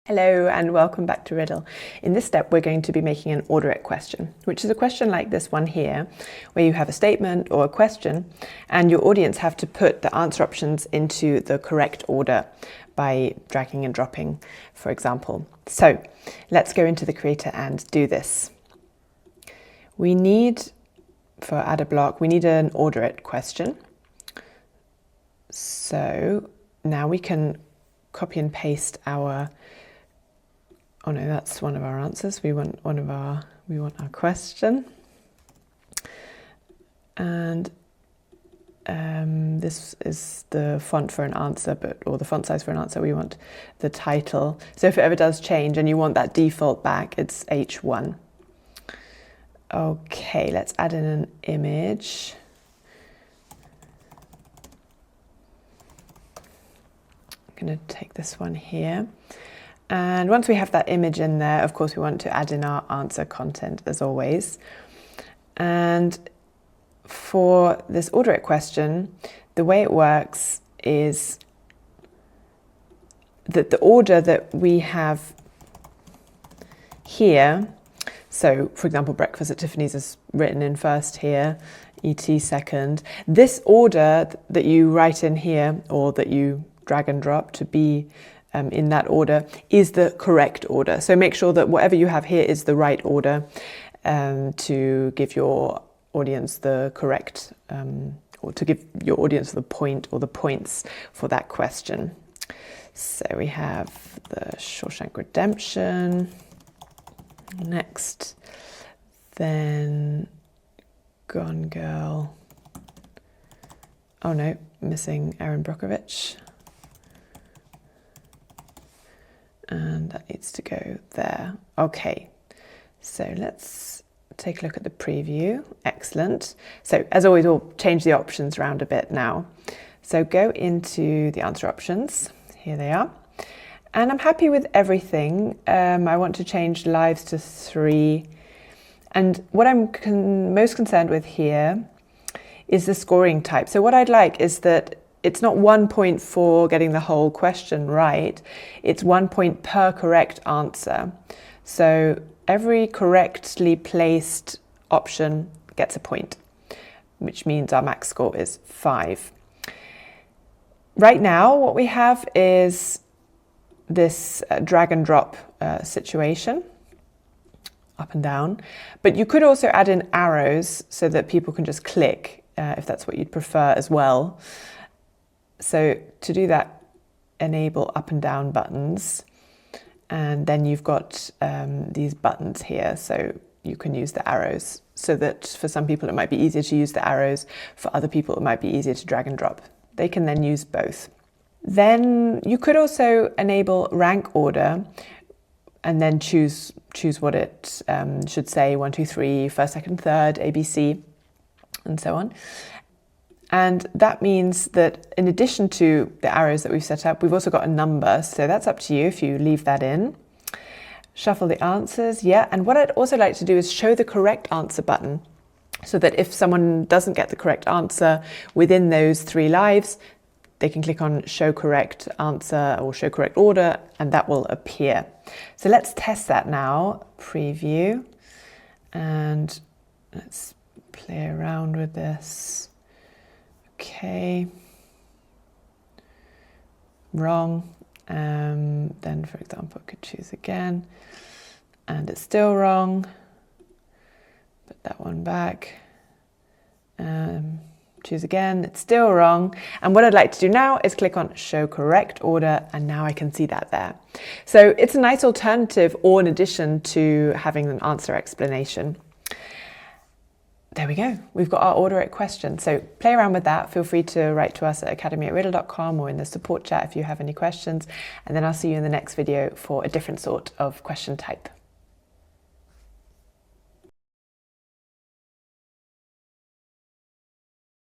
Hello and welcome back to Riddle. In this step we're going to be making an order it question, which is a question like this one here, where you have a statement or a question and your audience have to put the answer options into the correct order by dragging and dropping, for example. So let's go into the creator and do this. We need, for add a block, we need an order it question. So now we can copy and paste our, oh no, that's one of our answers. We want our question. And this is the font for an answer, or the font size for an answer. We want the title. So if it ever does change and you want that default back, it's H1. Okay, let's add in an image. I'm going to take this one here. And once we have that image in there, of course, we want to add in our answer content as always. And for this order it question, the way it works is that the order that we have here, so for example, breakfast at Tiffany's is written in first here, ET second. This order that you write in here, or that you drag and drop to be in that order, is the correct order. So make sure that whatever you have here is the right order to give your audience the correct, or to give your audience the point or the points for that question. So we have the Shawshank Redemption next, then Gone Girl. Oh no, missing Erin Brockovich. And that needs to go there. Okay, so let's take a look at the preview. Excellent. So as always, we'll change the options around a bit now. So go into the answer options. Here they are. And I'm happy with everything. I want to change lives to 3. And what I'm most concerned with here is the scoring type. So what I'd like is that it's not 1 point for getting the whole question right, it's 1 point per correct answer. So every correctly placed option gets a point, which means our max score is 5. Right now, what we have is this drag and drop situation, up and down, but you could also add in arrows so that people can just click if that's what you'd prefer as well. So to do that, enable up and down buttons, and then you've got these buttons here, so you can use the arrows, so that for some people it might be easier to use the arrows, for other people it might be easier to drag and drop. They can then use both. Then you could also enable rank order and then choose what it should say, 1, 2, 3, first, second, third, ABC, and so on. And that means that in addition to the arrows that we've set up, we've also got a number. So that's up to you if you leave that in. Shuffle the answers, yeah. And what I'd also like to do is show the correct answer button, so that if someone doesn't get the correct answer within those 3 lives, they can click on show correct answer or show correct order, and that will appear. So let's test that now. Preview, and let's play around with this. Okay, wrong. Then, for example, I could choose again, and it's still wrong. Put that one back. Choose again, it's still wrong. And what I'd like to do now is click on show correct order, and now I can see that there. So it's a nice alternative, or in addition to having an answer explanation. There we go. We've got our order it question. So play around with that. Feel free to write to us at academy@riddle.com or in the support chat if you have any questions. And then I'll see you in the next video for a different sort of question type.